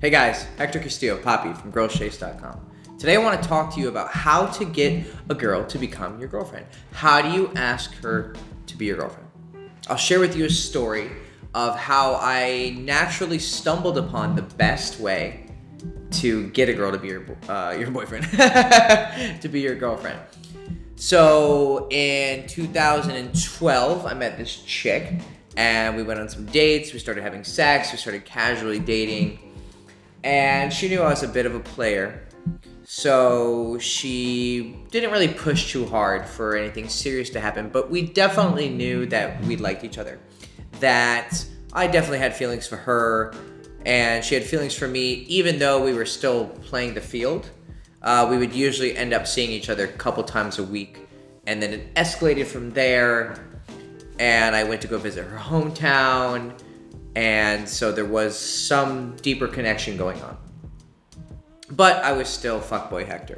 Hey guys, Hector Castillo, Poppy from girlschase.com. Today I want to talk to you about how to get a girl to become your girlfriend. How do you ask her to be your girlfriend? I'll share with you a story of how I naturally stumbled upon the best way to get a girl to be your boyfriend, to be your girlfriend. So in 2012, I met this chick and we went on some dates. We started having sex. We started casually dating. And she knew I was a bit of a player, so she didn't really push too hard for anything serious to happen, but we definitely knew that we liked each other, that I definitely had feelings for her, and she had feelings for me, even though we were still playing the field. We would usually end up seeing each other a couple times a week, and then it escalated from there, and I went to go visit her hometown. And so there was some deeper connection going on. But I was still fuckboy Hector.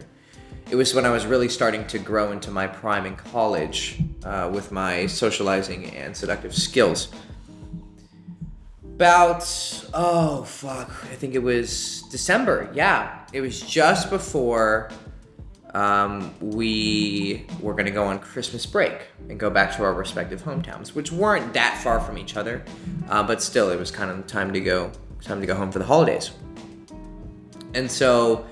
It was when I was really starting to grow into my prime in college with my socializing and seductive skills. I think it was December. Yeah, it was just before we were going to go on Christmas break and go back to our respective hometowns, which weren't that far from each other, but still it was kind of time to go home for the holidays. And so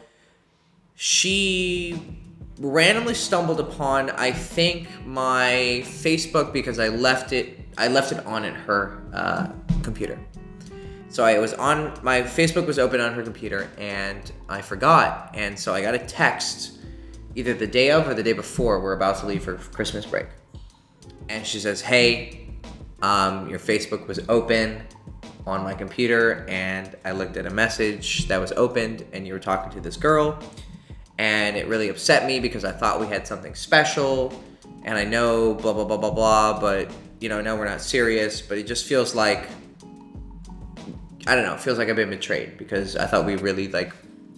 she randomly stumbled upon, I think, my Facebook, because I left it on at her computer. So my Facebook was open on her computer and I forgot, and so I got a text either the day of or the day before we're about to leave for Christmas break. And she says, hey, your Facebook was open on my computer and I looked at a message that was opened and you were talking to this girl, and it really upset me because I thought we had something special, and I know blah, blah, blah, blah, blah, but no, we're not serious, but it just feels like, I don't know, it feels like I've been betrayed because I thought we really,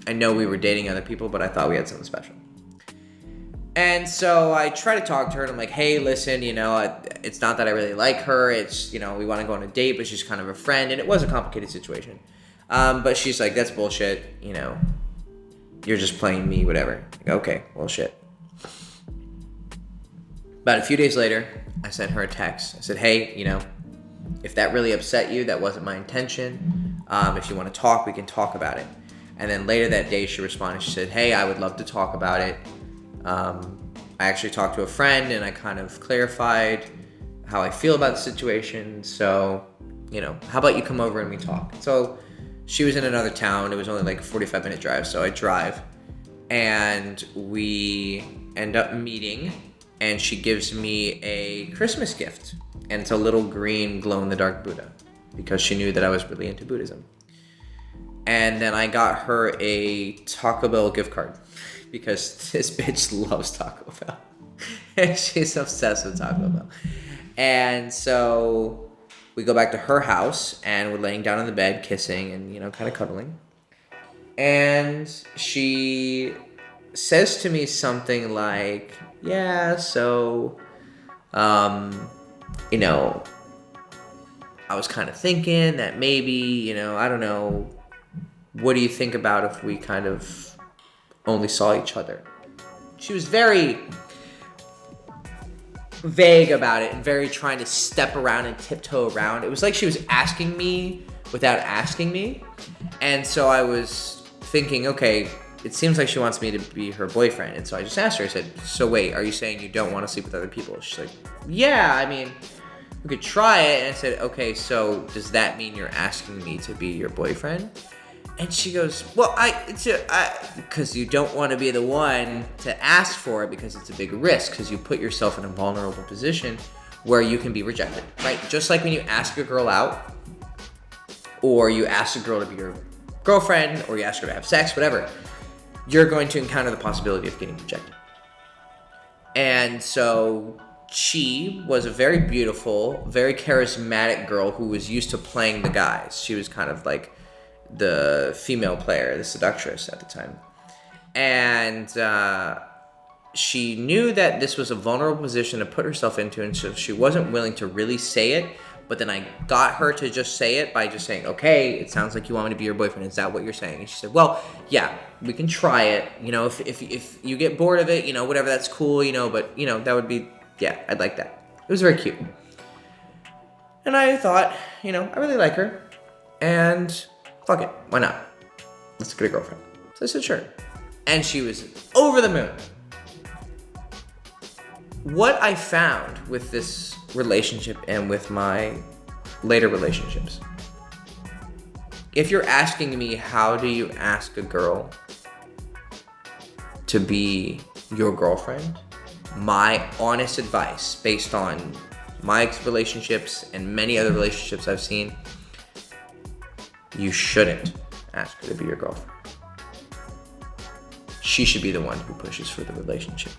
I know we were dating other people, but I thought we had something special. And so I try to talk to her, and I'm like, hey, listen, it's not that I really like her. It's, we want to go on a date, but she's kind of a friend. And it was a complicated situation. But she's like, that's bullshit. You're just playing me, whatever. Like, okay, well, shit. About a few days later, I sent her a text. I said, hey, if that really upset you, that wasn't my intention. If you want to talk, we can talk about it. And then later that day, she responded. She said, hey, I would love to talk about it. I actually talked to a friend and I kind of clarified how I feel about the situation. So, how about you come over and we talk? So she was in another town. It was only like a 45-minute drive. So I drive and we end up meeting, and she gives me a Christmas gift, and it's a little green glow-in-the-dark Buddha because she knew that I was really into Buddhism. And then I got her a Taco Bell gift card, because this bitch loves Taco Bell. And she's obsessed with Taco Bell. And so we go back to her house and we're laying down on the bed, kissing and, kind of cuddling. And she says to me something like, yeah, so, I was kind of thinking that maybe, I don't know, what do you think about if we kind of only saw each other? She was very vague about it and very trying to step around and tiptoe around. It was like she was asking me without asking me. And so I was thinking, okay, it seems like she wants me to be her boyfriend. And so I just asked her, I said, so wait, are you saying you don't want to sleep with other people? She's like, yeah, I mean, we could try it. And I said, okay, so does that mean you're asking me to be your boyfriend? And she goes, well, because you don't want to be the one to ask for it, because it's a big risk, because you put yourself in a vulnerable position where you can be rejected, right? Just like when you ask a girl out, or you ask a girl to be your girlfriend, or you ask her to have sex, whatever, you're going to encounter the possibility of getting rejected. And so she was a very beautiful, very charismatic girl who was used to playing the guys. She was kind of like the female player, the seductress at the time. And she knew that this was a vulnerable position to put herself into, and so she wasn't willing to really say it, But then I got her to just say it by just saying, okay, it sounds like you want me to be your boyfriend. Is that what you're saying? And she said, well, yeah, we can try it. If you get bored of it, whatever, that's cool, but, that would be, yeah, I'd like that. It was very cute. And I thought, I really like her. And fuck it, why not? Let's get a girlfriend. So I said, sure. And she was over the moon. What I found with this relationship and with my later relationships, if you're asking me how do you ask a girl to be your girlfriend, my honest advice based on my relationships and many other relationships I've seen, you shouldn't ask her to be your girlfriend. She should be the one who pushes for the relationship.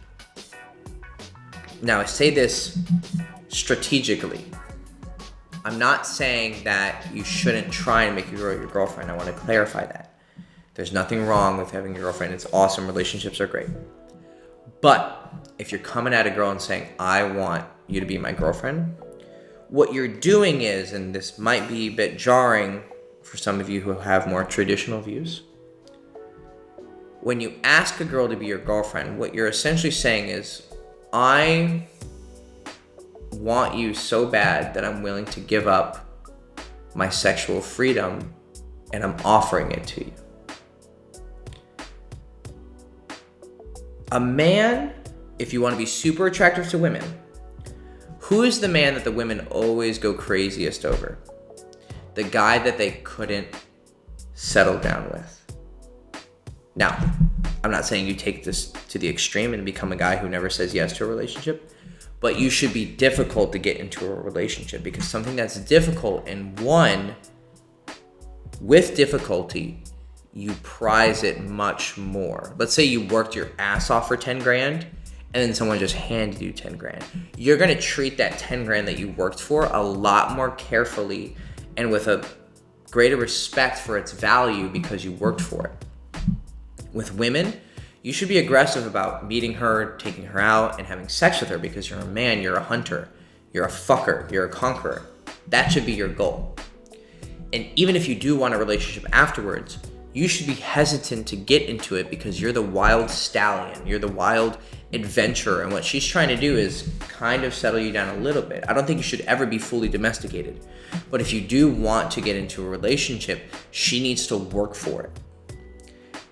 Now, I say this strategically. I'm not saying that you shouldn't try and make your girl your girlfriend. I want to clarify that. There's nothing wrong with having a girlfriend. It's awesome. Relationships are great. But if you're coming at a girl and saying, I want you to be my girlfriend, what you're doing is, and this might be a bit jarring for some of you who have more traditional views, when you ask a girl to be your girlfriend, what you're essentially saying is, I want you so bad that I'm willing to give up my sexual freedom and I'm offering it to you. A man, if you want to be super attractive to women, who is the man that the women always go craziest over? The guy that they couldn't settle down with. Now, I'm not saying you take this to the extreme and become a guy who never says yes to a relationship, but you should be difficult to get into a relationship, because something that's difficult, and one, with difficulty, you prize it much more. Let's say you worked your ass off for 10 grand and then someone just handed you 10 grand. You're gonna treat that 10 grand that you worked for a lot more carefully and with a greater respect for its value because you worked for it. With women, you should be aggressive about meeting her, taking her out, and having sex with her because you're a man, you're a hunter, you're a fucker, you're a conqueror. That should be your goal. And even if you do want a relationship afterwards, you should be hesitant to get into it because you're the wild stallion, you're the wild adventurer, and what she's trying to do is kind of settle you down a little bit. I don't think you should ever be fully domesticated. But if you do want to get into a relationship, she needs to work for it.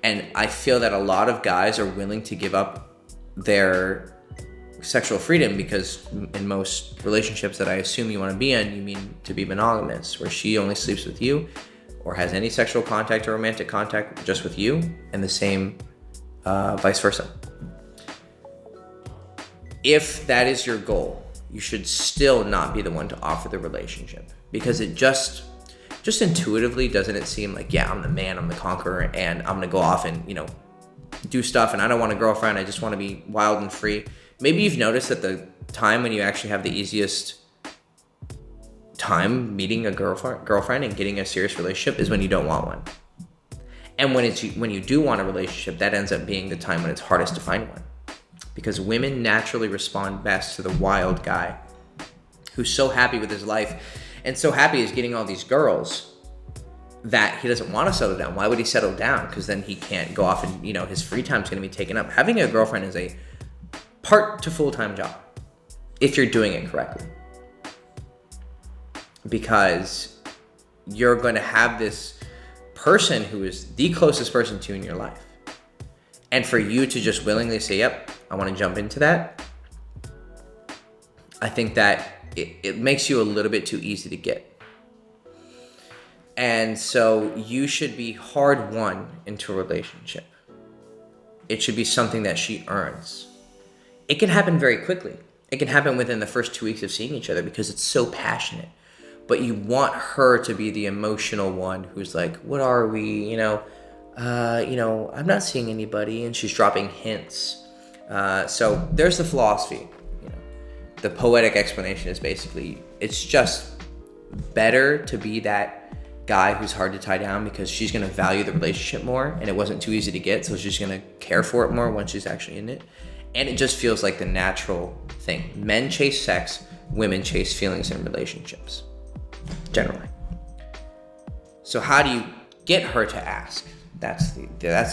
And I feel that a lot of guys are willing to give up their sexual freedom because in most relationships that I assume you want to be in, you mean to be monogamous, where she only sleeps with you or has any sexual contact or romantic contact just with you, and the same vice versa. If that is your goal, you should still not be the one to offer the relationship, because it just intuitively, doesn't it seem like, yeah, I'm the man, I'm the conqueror, and I'm gonna go off and, do stuff, and I don't want a girlfriend, I just want to be wild and free. Maybe you've noticed that the time when you actually have the easiest time meeting a girlfriend and getting a serious relationship is when you don't want one. And when you do want a relationship, that ends up being the time when it's hardest to find one. Because women naturally respond best to the wild guy who's so happy with his life and so happy he's getting all these girls that he doesn't want to settle down. Why would he settle down? Because then he can't go off and, his free time's going to be taken up. Having a girlfriend is a part to full-time job if you're doing it correctly. Because you're going to have this person who is the closest person to you in your life. And for you to just willingly say, yep, I want to jump into that, I think that it makes you a little bit too easy to get. And so you should be hard won into a relationship. It should be something that she earns. It can happen very quickly. It can happen within the first 2 weeks of seeing each other because it's so passionate. But you want her to be the emotional one who's like, what are we? I'm not seeing anybody, and she's dropping hints. So there's the philosophy. The poetic explanation is basically, it's just better to be that guy who's hard to tie down because she's going to value the relationship more, and it wasn't too easy to get, so she's going to care for it more once she's actually in it. And it just feels like the natural thing. Men chase sex, women chase feelings in relationships. generally. So how do you get her to ask? That's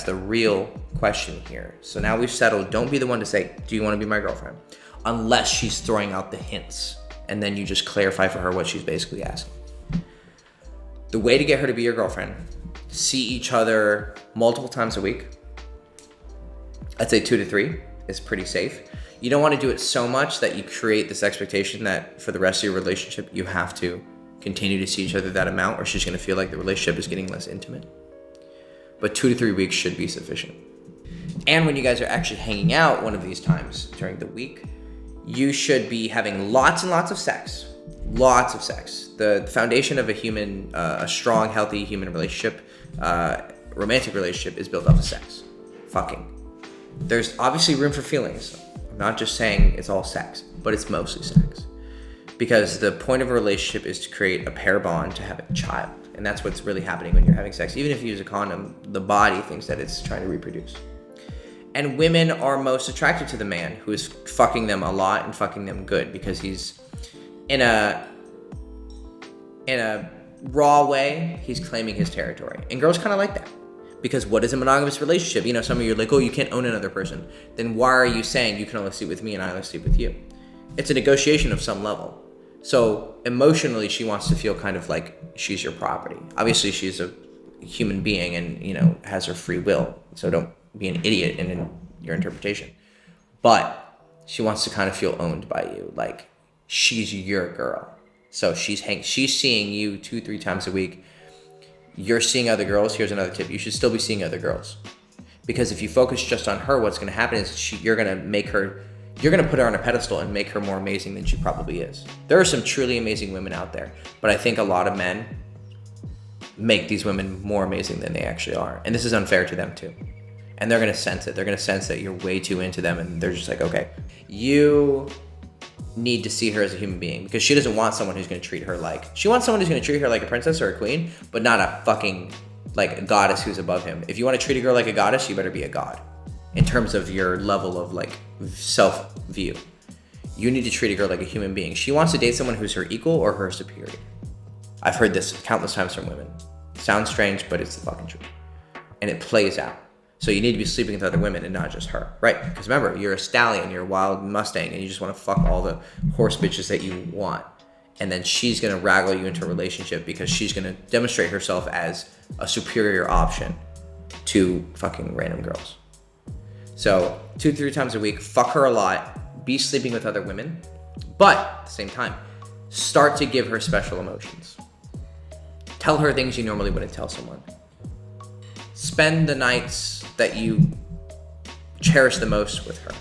the real question here. So now we've settled, don't be the one to say, do you want to be my girlfriend? Unless she's throwing out the hints, and then you just clarify for her what she's basically asking. The way to get her to be your girlfriend, see each other multiple times a week. I'd say 2 to 3 is pretty safe. You don't want to do it so much that you create this expectation that for the rest of your relationship, you have to continue to see each other that amount, or she's going to feel like the relationship is getting less intimate. But 2 to 3 weeks should be sufficient. And when you guys are actually hanging out one of these times during the week, you should be having lots and lots of sex. Lots of sex. The foundation of a strong, healthy human relationship, romantic relationship, is built off of sex. Fucking. There's obviously room for feelings. I'm not just saying it's all sex, but it's mostly sex. Because the point of a relationship is to create a pair bond to have a child. And that's what's really happening when you're having sex. Even if you use a condom, the body thinks that it's trying to reproduce. And women are most attracted to the man who is fucking them a lot and fucking them good, because he's in a raw way, he's claiming his territory. And girls kind of like that. Because what is a monogamous relationship? You know, some of you are like, oh, you can't own another person. Then why are you saying you can only sleep with me and I only sleep with you? It's a negotiation of some level. So emotionally, she wants to feel kind of like she's your property. Obviously, she's a human being and, you know, has her free will. So don't be an idiot in your interpretation. But she wants to kind of feel owned by you. Like, she's your girl. So she's seeing you 2-3 times a week. You're seeing other girls. Here's another tip. You should still be seeing other girls. Because if you focus just on her, what's going to happen is you're going to put her on a pedestal and make her more amazing than she probably is. There are some truly amazing women out there, but I think a lot of men make these women more amazing than they actually are. And this is unfair to them too. And they're going to sense it. They're going to sense that you're way too into them, and they're just like, okay, you need to see her as a human being, because she doesn't want someone who's going to treat her she wants someone who's going to treat her like a princess or a queen, but not a fucking like a goddess who's above him. If you want to treat a girl like a goddess, you better be a god. In terms of your level of like self-view, you need to treat a girl like a human being. She wants to date someone who's her equal or her superior. I've heard this countless times from women. Sounds strange, but it's the fucking truth. And it plays out. So you need to be sleeping with other women and not just her, right? Because remember, you're a stallion, you're a wild Mustang, and you just want to fuck all the horse bitches that you want. And then she's going to wraggle you into a relationship because she's going to demonstrate herself as a superior option to fucking random girls. So 2-3 times a week, fuck her a lot, be sleeping with other women, but at the same time, start to give her special emotions. Tell her things you normally wouldn't tell someone. Spend the nights that you cherish the most with her.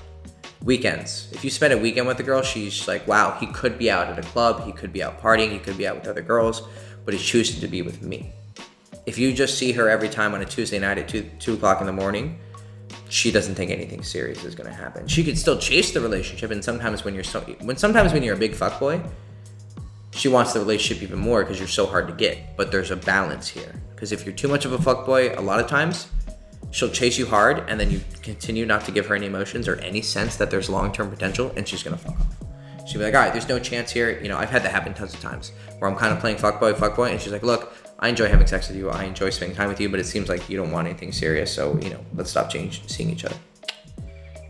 Weekends. If you spend a weekend with a girl, she's like, wow, he could be out at a club, he could be out partying, he could be out with other girls, but he's choosing to be with me. If you just see her every time on a Tuesday night at 2 o'clock in the morning, she doesn't think anything serious is going to happen. She could still chase the relationship, and sometimes when you're a big fuckboy, she wants the relationship even more because you're so hard to get. But there's a balance here, because if you're too much of a fuckboy, a lot of times she'll chase you hard, and then you continue not to give her any emotions or any sense that there's long-term potential, and she's going to fuck off. She'll be like, all right, there's no chance here. You know, I've had that happen tons of times where I'm kind of playing fuckboy, and she's like, look, I enjoy having sex with you. I enjoy spending time with you, but it seems like you don't want anything serious. So, you know, let's stop seeing each other.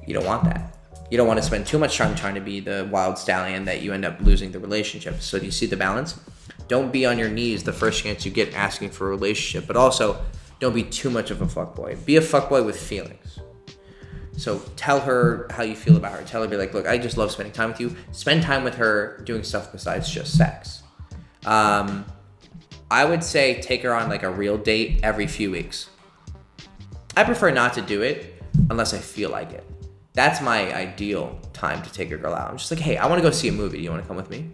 You don't want that. You don't want to spend too much time trying to be the wild stallion that you end up losing the relationship. So do you see the balance? Don't be on your knees the first chance you get asking for a relationship, but also don't be too much of a fuckboy. Be a fuckboy with feelings. So tell her how you feel about her. Tell her, be like, look, I just love spending time with you. Spend time with her doing stuff besides just sex. I would say take her on like a real date every few weeks. I prefer not to do it unless I feel like it. That's my ideal time to take a girl out. I'm just like, hey, I want to go see a movie. Do you want to come with me?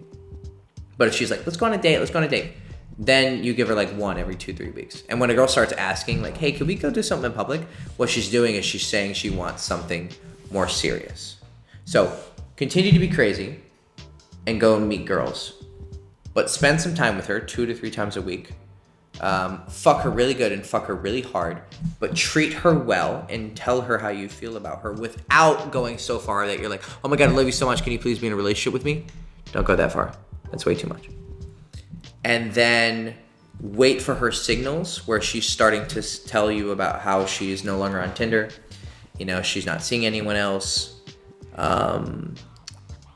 But if she's like, let's go on a date, then you give her like one every 2-3 weeks. And when a girl starts asking like, hey, can we go do something in public? What she's doing is she's saying she wants something more serious. So continue to be crazy and go and meet girls. But spend some time with her 2 to 3 times a week. Fuck her really good and fuck her really hard. But treat her well and tell her how you feel about her without going so far that you're like, oh my God, I love you so much. Can you please be in a relationship with me? Don't go that far. That's way too much. and then wait for her signals where she's starting to tell you about how she's no longer on Tinder. She's not seeing anyone else.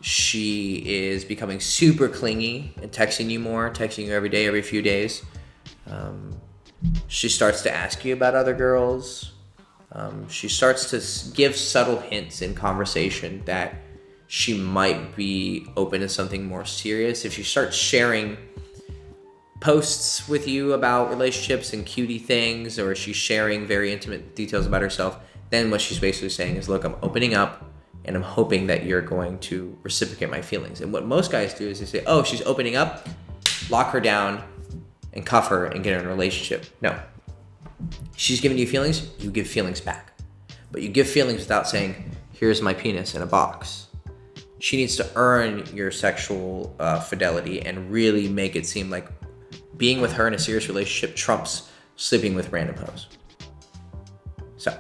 She is becoming super clingy and texting you more, texting you every day, every few days. She starts to ask you about other girls. She starts to give subtle hints in conversation that she might be open to something more serious. If she starts sharing posts with you about relationships and cutie things, or she's sharing very intimate details about herself, then what she's basically saying is, look, I'm opening up and I'm hoping that you're going to reciprocate my feelings. And what most guys do is they say, oh, she's opening up, lock her down and cuff her and get her in a relationship. No. She's giving you feelings, you give feelings back. But you give feelings without saying, here's my penis in a box. She needs to earn your sexual fidelity and really make it seem like being with her in a serious relationship trumps sleeping with random hoes. So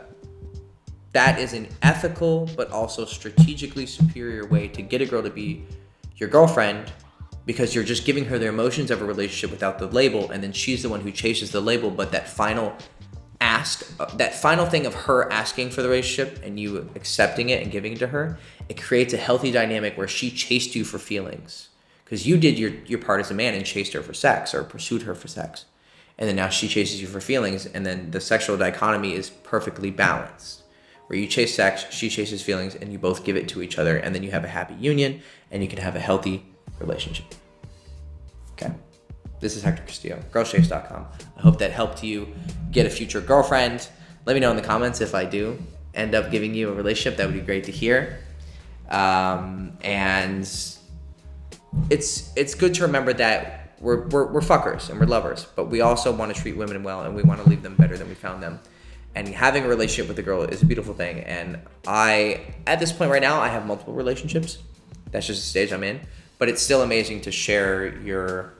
that is an ethical but also strategically superior way to get a girl to be your girlfriend, because you're just giving her the emotions of a relationship without the label, and then she's the one who chases the label. But that final thing of her asking for the relationship and you accepting it and giving it to her, it creates a healthy dynamic where she chased you for feelings because you did your part as a man and chased her for sex or pursued her for sex. And then now she chases you for feelings, and then the sexual dichotomy is perfectly balanced, where you chase sex, she chases feelings, and you both give it to each other, and then you have a happy union and you can have a healthy relationship. Okay. This is Hector Castillo, girlschase.com. I hope that helped you get a future girlfriend. Let me know in the comments if I do end up giving you a relationship. That would be great to hear. And it's good to remember that we're fuckers and we're lovers, but we also want to treat women well, and we want to leave them better than we found them. And having a relationship with a girl is a beautiful thing. And at this point right now, I have multiple relationships. That's just the stage I'm in. But it's still amazing to share your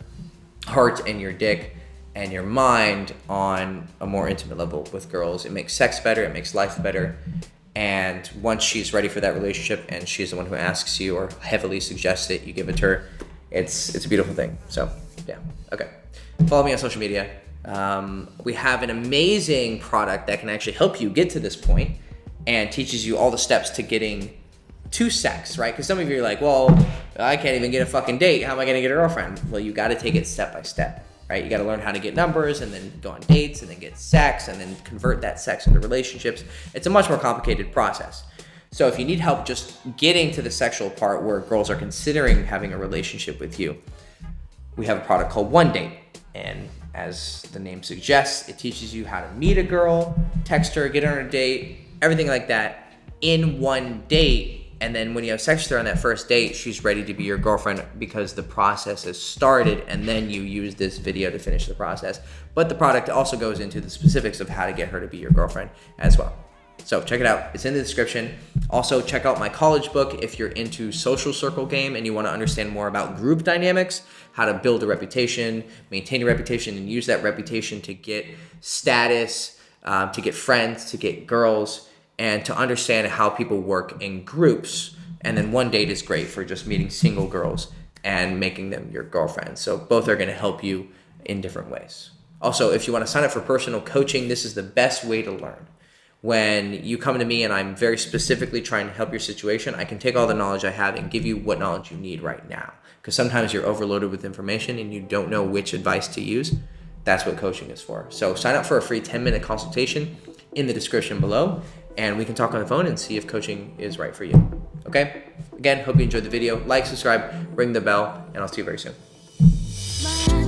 heart and your dick and your mind on a more intimate level with girls. It makes sex better. It makes life better. And once she's ready for that relationship and she's the one who asks you or heavily suggests it, you give it to her. It's a beautiful thing. So, yeah. Okay. Follow me on social media. We have an amazing product that can actually help you get to this point and teaches you all the steps to getting to sex, right? Because some of you are like, well, I can't even get a fucking date. How am I going to get a girlfriend? Well, you got to take it step by step, right? You got to learn how to get numbers and then go on dates and then get sex and then convert that sex into relationships. It's a much more complicated process. So if you need help just getting to the sexual part where girls are considering having a relationship with you, we have a product called One Date. And as the name suggests, it teaches you how to meet a girl, text her, get her on a date, everything like that in one date. And then when you have sex with her on that first date, she's ready to be your girlfriend because the process has started, and then you use this video to finish the process. But the product also goes into the specifics of how to get her to be your girlfriend as well. So check it out. It's in the description. Also, check out my college book if you're into social circle game and you want to understand more about group dynamics, how to build a reputation, maintain a reputation, and use that reputation to get status, to get friends, to get girls, and to understand how people work in groups. And then One Date is great for just meeting single girls and making them your girlfriend. So both are going to help you in different ways. Also, if you want to sign up for personal coaching, this is the best way to learn. When you come to me and I'm very specifically trying to help your situation, I can take all the knowledge I have and give you what knowledge you need right now. Because sometimes you're overloaded with information and you don't know which advice to use. That's what coaching is for. So sign up for a free 10-minute consultation in the description below, and we can talk on the phone and see if coaching is right for you. Okay? Again, hope you enjoyed the video. Like, subscribe, ring the bell, and I'll see you very soon. Bye.